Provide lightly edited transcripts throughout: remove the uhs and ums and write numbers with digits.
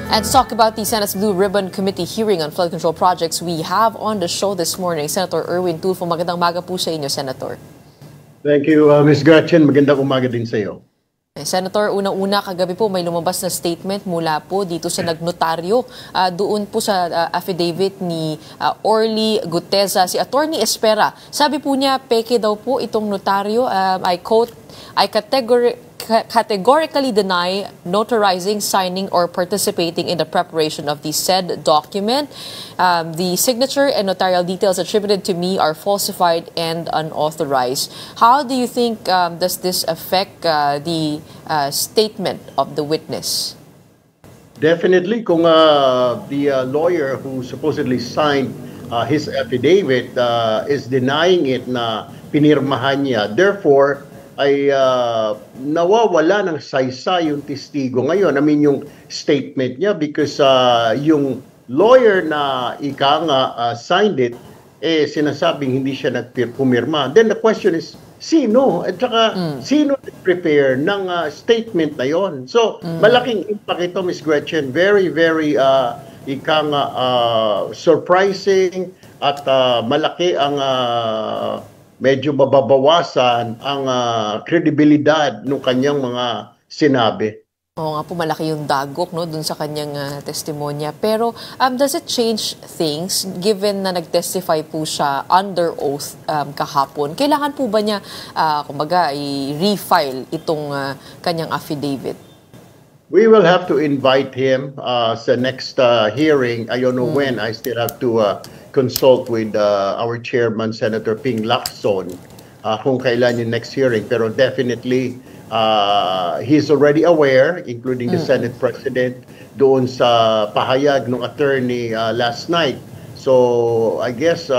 And to talk about the Senate's Blue Ribbon Committee hearing on flood control projects, we have on the show this morning Senator Erwin Tulfo. Magandang umaga po sa inyo, Senator. Thank you, Ms. Gretchen. Magandang umaga din sa iyo. Senator, unang-una kagabi po may lumabas na statement mula po dito sa nagnotaryo doon po sa affidavit ni Orly Guteza, si Attorney Espera. Sabi po niya, peke daw po itong notaryo. I quote, I categorically deny notarizing, signing, or participating in the preparation of the said document. The signature and notarial details attributed to me are falsified and unauthorized. How do you think does this affect the statement of the witness? Definitely, kung the lawyer who supposedly signed his affidavit is denying it na pinirmahan niya, therefore, ay nawawala ng saysay yung testigo ngayon. I mean, yung statement niya because yung lawyer na signed it, sinasabing hindi siya nagpumirma. Then the question is, sino? At saka, sino nag-prepare ng statement na yon? So, malaking impact ito, Ms. Gretchen. Very, very surprising at malaki ang medyo mababawasan ang kredibilidad ng kanyang mga sinabi. Oo nga po, malaki yung dagok dun sa kanyang testimonya. Pero does it change things given na nag-testify po siya under oath kahapon? Kailangan po ba niya, kumbaga, i-refile itong kanyang affidavit? We will have to invite him sa next hearing. I don't know when. I still have to consult with our chairman, Senator Ping Lacson, kung kailan yung next hearing. Pero definitely, he's already aware, including the Senate President, doon sa pahayag ng attorney last night. So I guess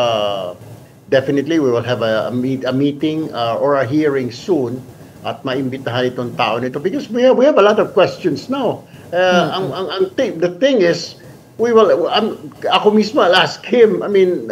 definitely we will have a meeting or a hearing soon at maimbitahan itong tao nito because we have a lot of questions now. The thing is, ako mismo, I'll ask him, I mean,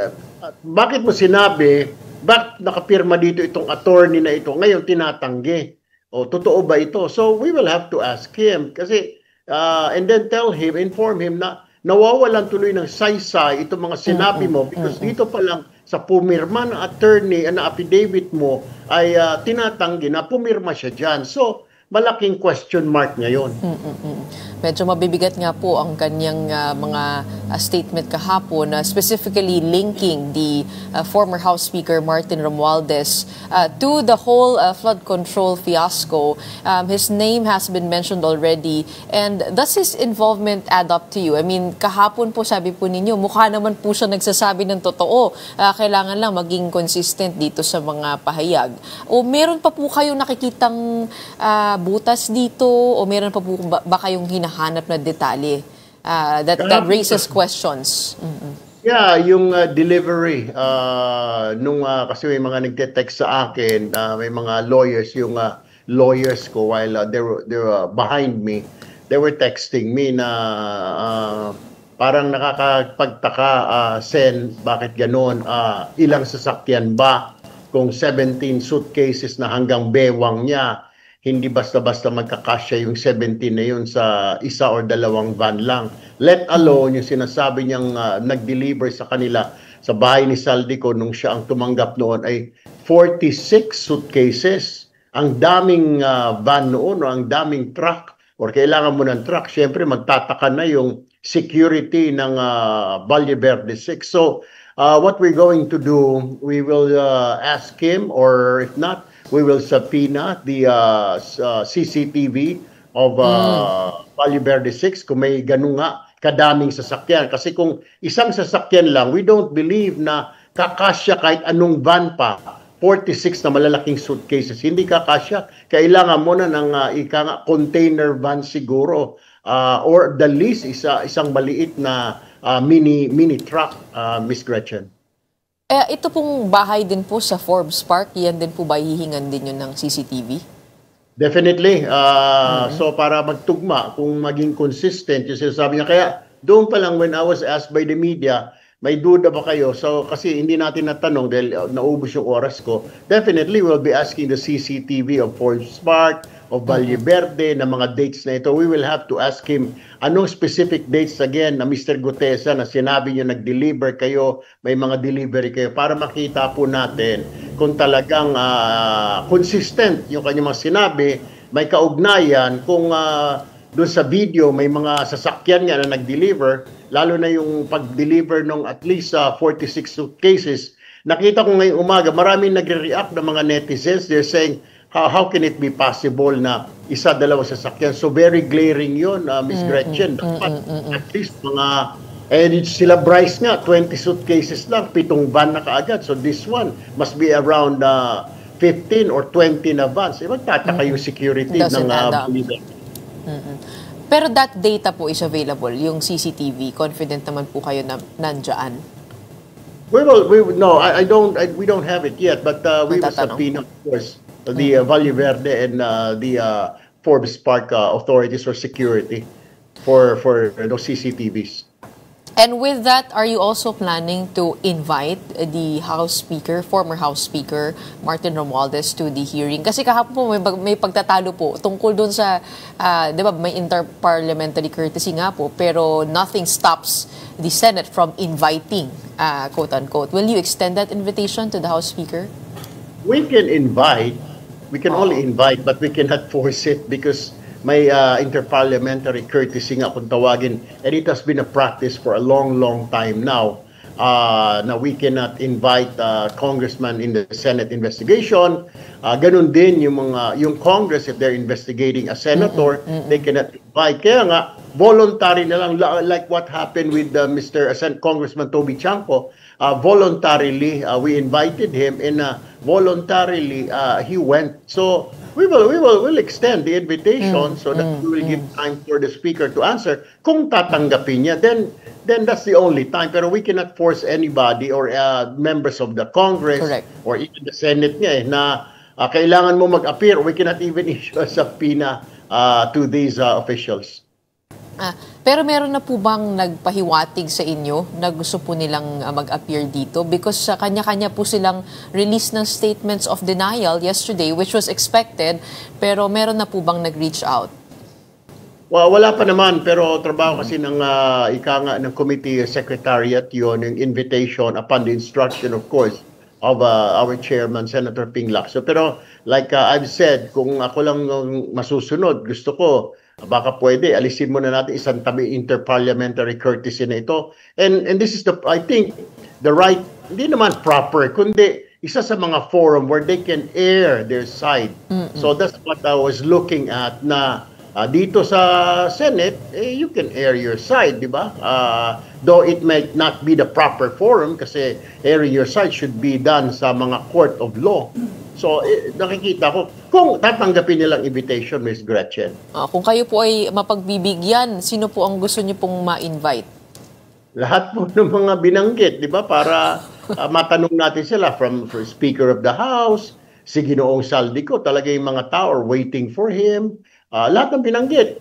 bakit mo sinabi, bakit nakapirma dito itong attorney na ito, ngayon tinatanggi? O, totoo ba ito? So, we will have to ask him, kasi, and then inform him na nawawalan tuloy ng saysay itong mga sinabi mo, because dito pa lang sa pumirma ng attorney, na affidavit mo, ay tinatanggi na pumirma siya dyan. So, malaking question mark ngayon. Medyo mabibigat nga po ang kanyang mga statement kahapon, specifically linking the former House Speaker Martin Romualdez to the whole flood control fiasco. His name has been mentioned already. And does his involvement add up to you? I mean, kahapon po sabi po ninyo, mukha naman po siya nagsasabi ng totoo. Kailangan lang maging consistent dito sa mga pahayag. O meron pa po kayong nakikitang butas dito? O meron pa po ba kayong hinahanap na detalye that raises questions? Yeah, yung delivery kasi may mga nagte-text sa akin, may mga lawyers, yung lawyers ko while they were behind me, they were texting me na parang nakakapagtaka, Sen, bakit ganon? Ilang sasakyan ba? Kung 17 suitcases na hanggang bewang niya, hindi basta-basta magkakasya yung 17 na yun sa isa or dalawang van lang. Let alone yung sinasabi niyang nag-deliver sa kanila sa bahay ni Saldico nung siya ang tumanggap noon ay 46 suitcases. Ang daming van noon o ang daming truck or kailangan mo ng truck. Siyempre magtataka na yung security ng Valle Verde 6. So what we're going to do, we will ask him or if not, we will subpoena the CCTV of Valle Verde 6 kung may ganun nga kadaming sasakyan. Kasi kung isang sasakyan lang, we don't believe na kakasya kahit anong van pa. 46 na malalaking suitcases. Hindi kakasya. Kailangan mo na ng container van siguro. Or the least, isang maliit na mini truck, Miss Gretchen. Ito pong bahay din po sa Forbes Park, yan din po ba hihingan din yun ng CCTV? Definitely. So para magtugma, kung maging consistent yung sinasabi niya. Kaya doon pa lang when I was asked by the media, may duda ba kayo? So kasi hindi natin natanong dahil naubos yung oras ko. Definitely we'll be asking the CCTV of Forbes Park, of Valle Verde na mga dates na ito. We will have to ask him anong specific dates again na Mr. Gutesa na sinabi niyo nag-deliver kayo, may mga delivery kayo para makita po natin kung talagang consistent yung kanyang mga sinabi, may kaugnayan kung doon sa video may mga sasakyan nga na nag-deliver, lalo na yung pag-deliver ng at least 46 suitcases. Nakita ko ngayong umaga, maraming nagre-react na mga netizens. They're saying, how can it be possible na isa, dalawa sasakyan? So very glaring yun, Ms. Gretchen. Dapat at least mga, sila Bryce nga, 20 suitcases lang, 7 van na kaagad. So this one must be around 15 or 20 na vans. Magtataka yung security ng Bolivar. Pero that data po is available, yung CCTV. Confident naman po kayo na nandyan? We don't have it yet, but we will subpoena, of course, the Valle Verde and the Forbes Park authorities for security for those CCTVs. And with that, are you also planning to invite the House Speaker, former House Speaker, Martin Romualdez to the hearing? Kasi kahapon po may pagtatalo po tungkol dun sa, di ba, may interparliamentary courtesy nga po, pero nothing stops the Senate from inviting, quote-unquote. Will you extend that invitation to the House Speaker? We can invite. We can only invite, but we cannot force it because may interparliamentary courtesy nga kung tawagin, and it has been a practice for a long time now. Na we cannot invite congressman in the Senate investigation. Ganun din yung Congress, if they're investigating a senator, they cannot invite. Kaya nga, voluntary na lang, like what happened with Congressman Toby Chanco. Voluntarily, we invited him, and voluntarily he went. So we'll extend the invitation so that we will give time for the speaker to answer. Kung tatanggapin niya, then that's the only time. Pero we cannot force anybody or members of the Congress or even the Senate niya na kailangan mo mag-appear. We cannot even issue a subpoena to these officials. Pero meron na po bang nagpahiwatig sa inyo na gusto po nilang mag-appear dito? Because kanya-kanya po silang release ng statements of denial yesterday, which was expected, pero meron na po bang nag-reach out? Well, wala pa naman, pero trabaho kasi ng ng committee secretariat yon, yung invitation upon the instruction, of course, of our chairman, Senator Ping Lacson. Pero like I've said, kung ako lang masusunod, gusto ko, baka pwede, alisin muna natin isang tabi interparliamentary courtesy na ito. And this is I think, the right, hindi naman proper, kundi isa sa mga forum where they can air their side. So that's what I was looking at na dito sa Senate, you can air your side, di ba? Though it might not be the proper forum kasi airing your side should be done sa mga court of law. So, nakikita ko, kung tatanggapin nilang invitation, Ms. Gretchen. Kung kayo po ay mapagbibigyan, sino po ang gusto niyo pong ma-invite? Lahat po ng mga binanggit, di ba? Para matanong natin sila from Speaker of the House, si Ginoong Saldico, talaga yung mga tao are waiting for him. Lahat ng binanggit,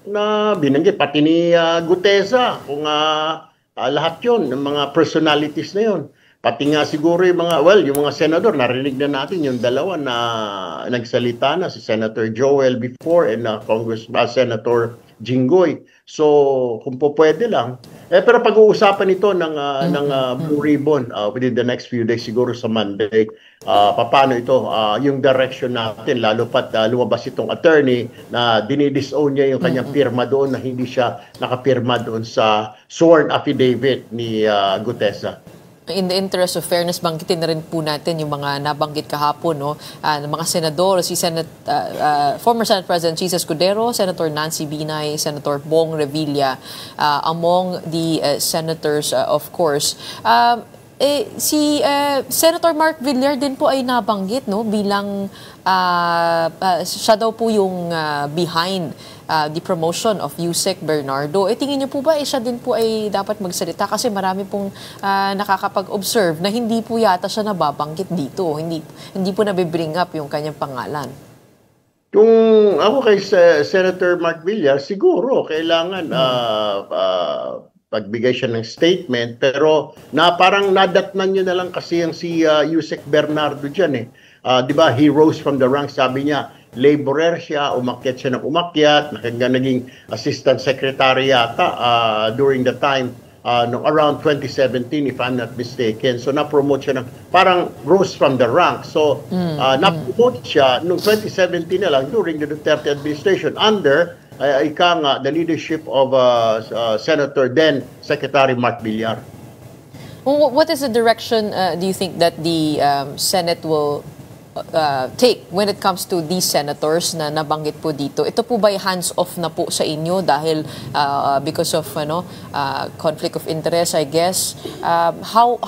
pati ni Gutesa, kung lahat yon ng mga personalities na yon. Pati nga siguro yung mga senador, narinig na natin yung dalawa na nagsalita na, si Senator Joel before and Senator Jinggoy. So, kung po pwede lang. Pero pag-uusapan ito ng Blue Ribbon within the next few days, siguro sa Monday, paano ito, yung direction natin, lalo pat lumabas itong attorney na dinidisown niya yung kanyang pirma doon na hindi siya nakapirma doon sa sworn affidavit ni Gutesa. In the interest of fairness, banggitin na rin po natin yung mga nabanggit kahapon, no? Ng mga senador, former Senate President Jesus Escudero, Senator Nancy Binay, Senator Bong Revilla, among the senators, of course. Si Senator Mark Villar din po ay nabanggit, no? Bilang siya daw po yung behind the promotion of Yusek Bernardo. Tingin niyo po ba siya din po ay dapat magsalita kasi marami pong nakakapag-observe na hindi po yata siya nababanggit dito. Hindi po nabibring up yung kanyang pangalan. Kung ako kay Senator Mark Villar, siguro kailangan pagbigay siya ng statement, pero parang nadatnan niyo na lang kasi yung si Yusek Bernardo dyan eh. Di ba, he rose from the ranks, sabi niya, laborer siya, umakyat siya ng umakyat, hanggang naging assistant secretary yata during the time no, around 2017 if I'm not mistaken. So na-promote siya ng parang rose from the rank. So na-promote siya noong 2017 na lang during the Duterte administration under the leadership of Senator then Secretary Mark Villar. What is the direction do you think that the Senate will take when it comes to these senators na nabanggit po dito? Ito po ba hands-off na po sa inyo dahil because of conflict of interest, I guess? How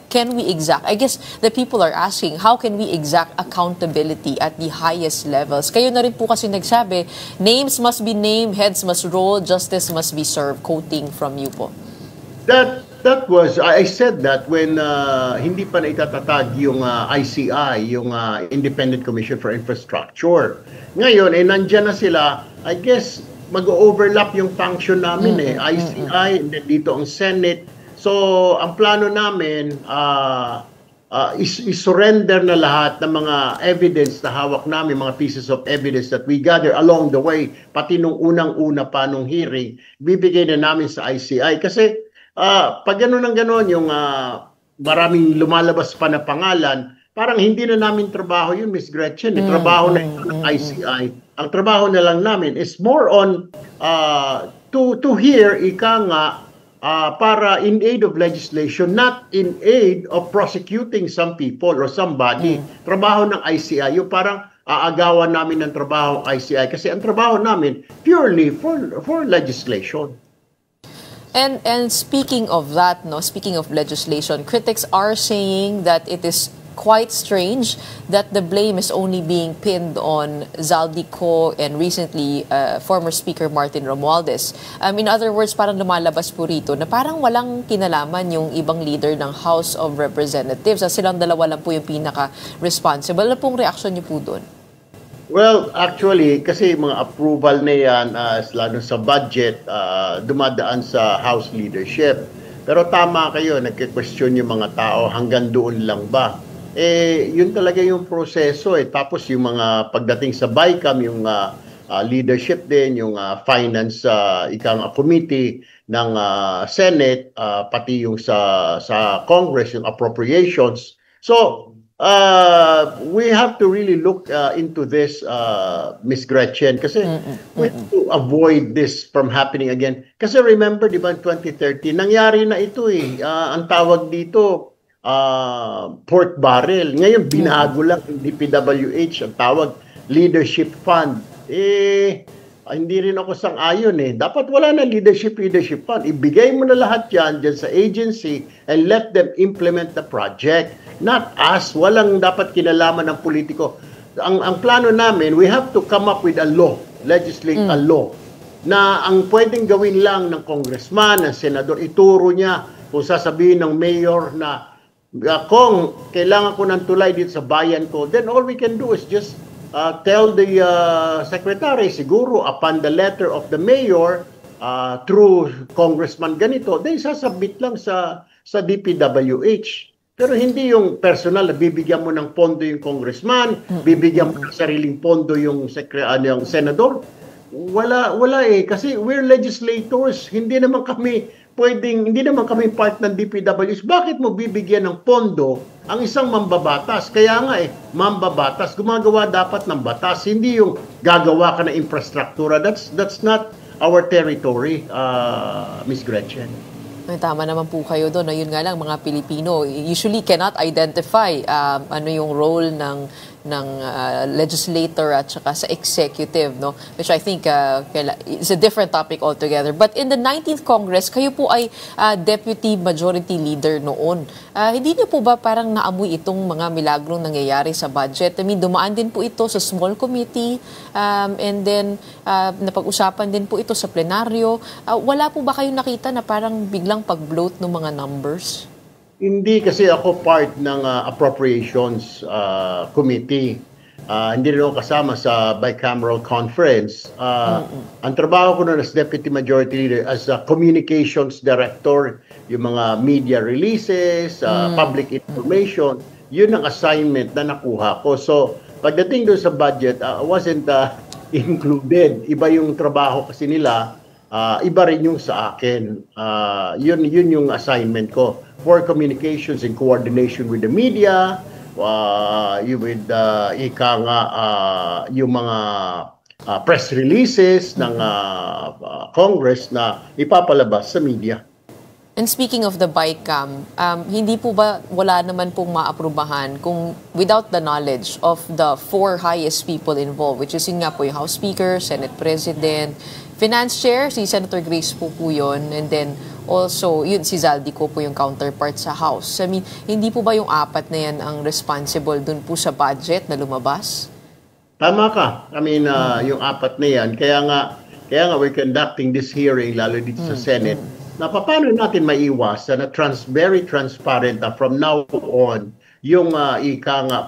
can we exact? I guess the people are asking, how can we exact accountability at the highest levels? Kayo na rin po kasi nagsabi, names must be named, heads must roll, justice must be served. Quoting from you po. That was, I said that when hindi pa na itatatag yung ICI, yung Independent Commission for Infrastructure. Ngayon, nandyan na sila, I guess, mag-overlap yung function namin ICI, and then dito ang Senate. So, ang plano namin, is-surrender na lahat ng mga evidence na hawak namin, mga pieces of evidence that we gather along the way, pati nung unang-una pa nung hearing, bibigay na namin sa ICI. Kasi, pag gano'n ng gano'n, yung maraming lumalabas pa na pangalan, parang hindi na namin trabaho yun, Miss Gretchen. Trabaho na ito ng ICI. Ang trabaho na lang namin is more on to hear, para in aid of legislation, not in aid of prosecuting some people or somebody. Trabaho ng ICI, yung parang aagawan namin ng trabaho ng ICI kasi ang trabaho namin purely for legislation. And speaking of that, speaking of legislation, critics are saying that it is quite strange that the blame is only being pinned on Zaldico and recently former Speaker Martin Romualdez. In other words, parang lumalabas po rito na parang walang kinalaman yung ibang leader ng House of Representatives. Silang dalawa lang po yung pinaka-responsible. Ano pong reaction niyo po doon? Well, actually, kasi mga approval na yan, lalo sa budget, dumadaan sa House leadership. Pero tama kayo, nagke-question yung mga tao, hanggang doon lang ba? Yun talaga yung proseso. Tapos yung mga pagdating sa BICAM, yung leadership din, yung finance committee ng Senate, pati yung sa Congress, yung appropriations. So, we have to really look into this, Miss Gretchen, kasi we have to avoid this from happening again. Kasi remember, di ba, in 2013, nangyari na ito ang tawag dito, port barrel. Ngayon, binago lang yung DPWH, ang tawag leadership fund. Hindi rin ako sang-ayon Dapat wala na leadership fund. Ibigay mo na lahat yan dyan sa agency and let them implement the project. Not us. Walang dapat kinalaman ng politiko. Ang plano namin, we have to come up with a law, legislate a law, na ang pwedeng gawin lang ng congressman, ng senador, ituro niya kung sasabihin ng mayor na kung kailangan ko ng tulay dito sa bayan ko, then all we can do is just tell the secretary, siguro upon the letter of the mayor through congressman ganito, then sasabit lang sa DPWH. Pero hindi yung personal na bibigyan mo ng pondo yung congressman, bibigyan mo ng sariling pondo yung senador. Wala kasi we're legislators, hindi naman kami part ng DPWH. Bakit mo bibigyan ng pondo ang isang mambabatas? Kaya nga mambabatas, gumagawa dapat ng batas, hindi yung gagawa ka ng infrastruktura. That's not our territory, Miss Gretchen. Tama naman po kayo doon. Yun nga lang, mga Pilipino usually cannot identify ano yung role ng legislator at saka sa executive, which I think is a different topic altogether. But in the 19th Congress, kayo po ay deputy majority leader noon. Hindi niyo po ba parang naamoy itong mga milagrong nangyayari sa budget? I mean, dumaan din po ito sa small committee and then napag-usapan din po ito sa plenaryo. Wala po ba kayong nakita na parang biglang pag-bloat ng mga numbers? Hindi, kasi ako part ng appropriations committee. Hindi rin ako kasama sa bicameral conference. Ang trabaho ko noon as deputy majority leader, as a communications director, yung mga media releases, public information, yun ang assignment na nakuha ko. So, pagdating doon sa budget, wasn't included. Iba yung trabaho kasi nila, iba rin yung sa akin. Yun yung assignment ko for communications and coordination with the media, with yung mga press releases ng Congress na ipapalabas sa media. And speaking of the BICAM, hindi po ba wala naman pong maaprubahan kung without the knowledge of the 4 highest people involved, which is yun nga po yung House Speaker, Senate President, Finance Chair, si Senator Grace po yun, and then also, yun, si Zaldico po yung counterpart sa House. I mean, hindi po ba yung 4 na yan ang responsible dun po sa budget na lumabas? Tama ka. I mean, yung 4 na yan, kaya nga we're conducting this hearing, lalo dito sa Senate, na paano natin maiwasan na very transparent from now on yung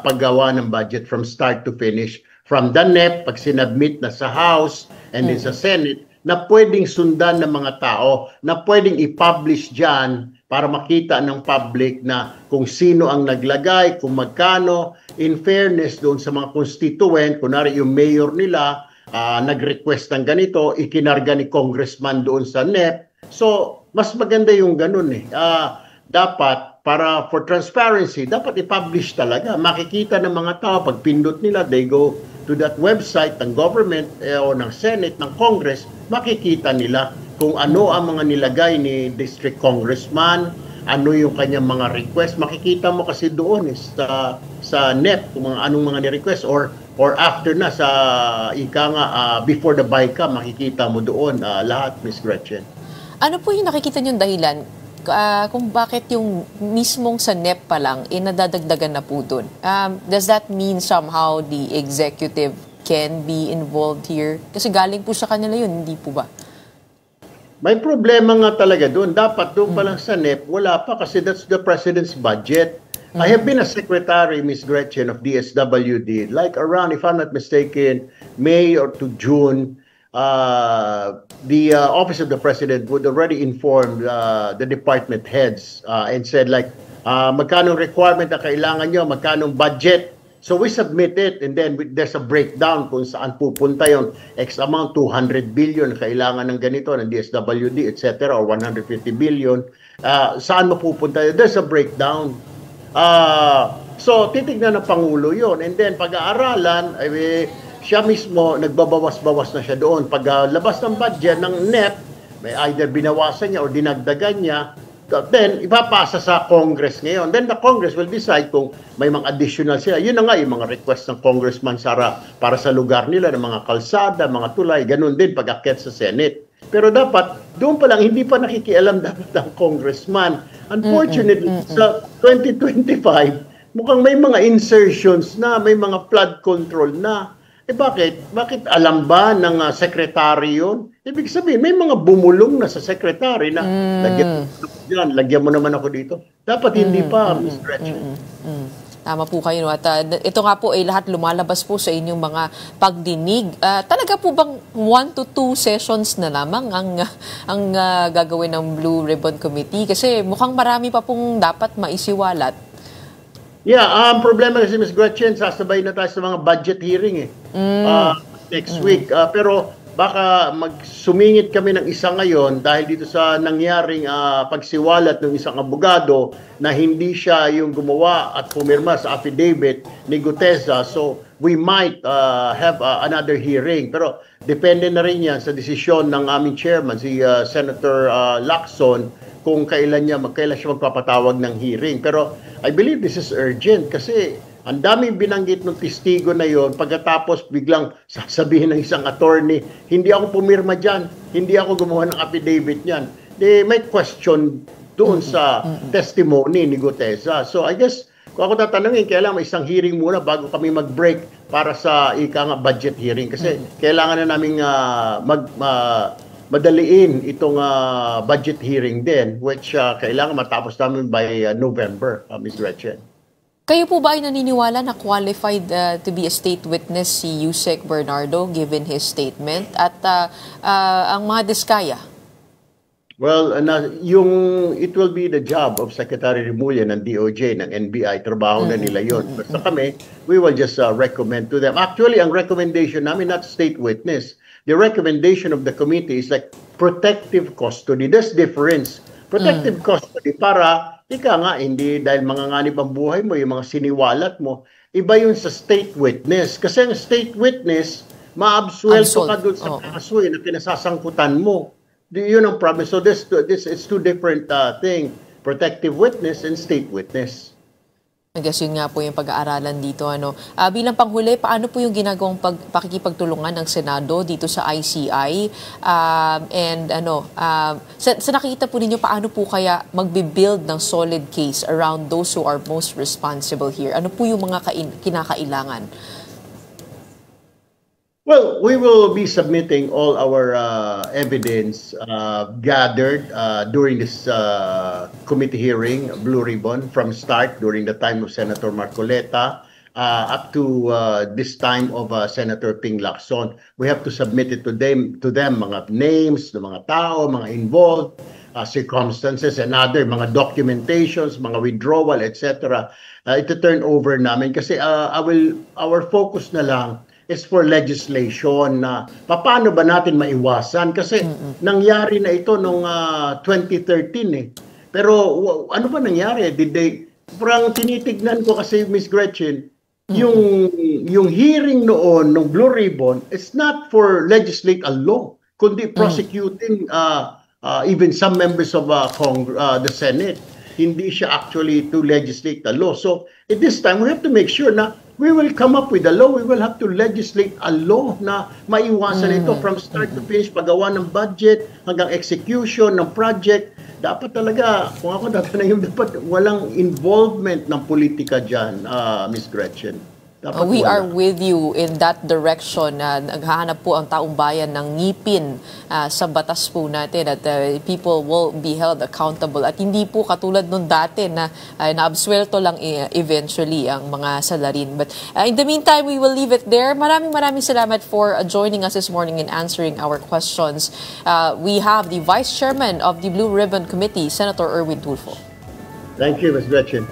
paggawa ng budget from start to finish, from the NEP, pag sinabmit na sa House and then sa Senate, na pwedeng sundan ng mga tao, na pwedeng i-publish dyan para makita ng public na kung sino ang naglagay, kung magkano, in fairness doon sa mga constituent, kunwari yung mayor nila, nag-request ng ganito, ikinarga ni congressman doon sa NEP. So, mas maganda yung ganun eh. Dapat, for transparency, dapat i-publish talaga. Makikita ng mga tao, pag pindot nila, they go to that website ng government o ng Senate, ng Congress, makikita nila kung ano ang mga nilagay ni District Congressman, ano yung kanyang mga request. Makikita mo kasi doon sa NEP kung anong mga ni-request or after na sa before the BICAM, makikita mo doon lahat, Ms. Gretchen. Ano po yung nakikita niyong dahilan kung bakit yung mismong sa NEP pa lang, nadadagdagan na po dun? Does that mean somehow the executive can be involved here? Kasi galing po sa kanila yun, hindi po ba? May problema nga talaga doon. Dapat doon pa lang sa NEP, wala pa kasi that's the President's budget. I have been a secretary, Ms. Gretchen, of DSWD, like around, if I'm not mistaken, May or to June. The Office of the President would already inform the department heads and said like, magkano requirement na kailangan nyo, magkano budget. So we submit it and then there's a breakdown kung saan pupunta yon X amount, 200 billion kailangan ng ganito, ng DSWD, etc. or 150 billion. Saan mapupunta yun? There's a breakdown. So titignan ng Pangulo yon and then pag-aaralan, siya mismo, nagbabawas-bawas na siya doon. Pag labas ng budget ng NEP, may either binawasan niya o dinagdagan niya, then ipapasa sa Congress ngayon. Then the Congress will decide kung may mga additional sila. Yun na nga yung mga request ng Congressman para sa lugar nila, ng mga kalsada, mga tulay, ganun din pag-akyat sa Senate. Pero dapat, doon pa lang, hindi pa nakikialam dapat ang Congressman. Unfortunately, sa 2025, mukhang may mga insertions na, may mga flood control na. Bakit alam ba ng sekretary yun? Ibig sabihin, may mga bumulong na sa sekretary na lagyan mo naman ako dito. Dapat hindi pa, Ms. Gretchen. Tama po kayo. At ito nga po ay lahat lumalabas po sa inyong mga pagdinig. Talaga po bang 1 to 2 sessions na lamang ang gagawin ng Blue Ribbon Committee? Kasi mukhang marami pa pong dapat maisiwalat. Yeah, problema kasi Ms. Gretchen, sasabay na tayo sa mga budget hearing next week. Pero baka sumingit kami ng isa ngayon dahil dito sa nangyaring pagsiwalat ng isang abogado na hindi siya yung gumawa at pumirma sa affidavit ni Gutesa. So we might have another hearing. Pero depende na rin yan sa desisyon ng aming chairman, si Senator Lacson, kung kailan siya magpapatawag ng hearing. Pero I believe this is urgent kasi ang daming binanggit ng testigo na yon. Pagkatapos biglang sasabihin ng isang attorney, hindi ako pumirma dyan, hindi ako gumawa ng affidavit niyan. May question doon sa testimony ni Gutesa. So I guess, kung ako tatanungin, kailangan may isang hearing muna bago kami mag-break para sa budget hearing. Kasi kailangan na namin madaliin itong budget hearing din, which kailangan matapos namin by November, Ms. Gretchen. Kayo po ba ay naniniwala na qualified to be a state witness si Yusek Bernardo given his statement at ang mga diskaya? Well, it will be the job of Secretary Remulla ng DOJ, ng NBI. Trabaho na nila yun. Basta kami, we will just recommend to them. Actually, ang recommendation namin, not state witness. The recommendation of the committee is like protective custody. There's difference. Protective custody para, hindi dahil manganganib ang buhay mo, yung mga siniwalat mo, iba yun sa state witness. Kasi ang state witness, maabsuelto ka doon sa kaso na kinasasangkutan mo. Yun ang problem. So it's two different thing, protective witness and state witness. I guess yun nga po yung pag-aaralan dito. Bilang panghuli, paano po yung ginagawang pakikipagtulungan ng Senado dito sa ICI? Sa nakikita po ninyo, paano po kaya magbibuild ng solid case around those who are most responsible here? Ano po yung mga kinakailangan? Well, we will be submitting all our evidence gathered during this committee hearing, Blue Ribbon, from start during the time of Senator Marcoleta up to this time of Senator Ping Lacson. We have to submit it to them mga names, ng mga tao, mga involved, circumstances and other, mga documentations, mga withdrawal, etc. Ito turn over namin kasi our focus na lang is for legislation na paano ba natin maiwasan kasi nangyari na ito noong 2013 Pero ano ba nangyari? Parang tinitignan ko kasi Miss Gretchen, yung hearing noon ng Blue Ribbon, it's not for legislate a law, kundi prosecuting even some members of the Senate. Hindi siya actually to legislate a law. So at this time, we have to make sure na we will come up with a law. We will have to legislate a law na maiwasan ito from start to finish, paggawa ng budget hanggang execution ng project. Dapat talaga, kung ako tatanungin, dapat walang involvement ng politika dyan, Ms. Gretchen. We are with you in that direction. Naghahanap po ang taong bayan ng ngipin sa batas po natin at people will be held accountable. At hindi po katulad nung dati na naabsuelto lang eventually ang mga salarin. But in the meantime, we will leave it there. Maraming salamat for joining us this morning and answering our questions. We have the Vice Chairman of the Blue Ribbon Committee, Senator Erwin Tulfo. Thank you, Ms. Gretchen.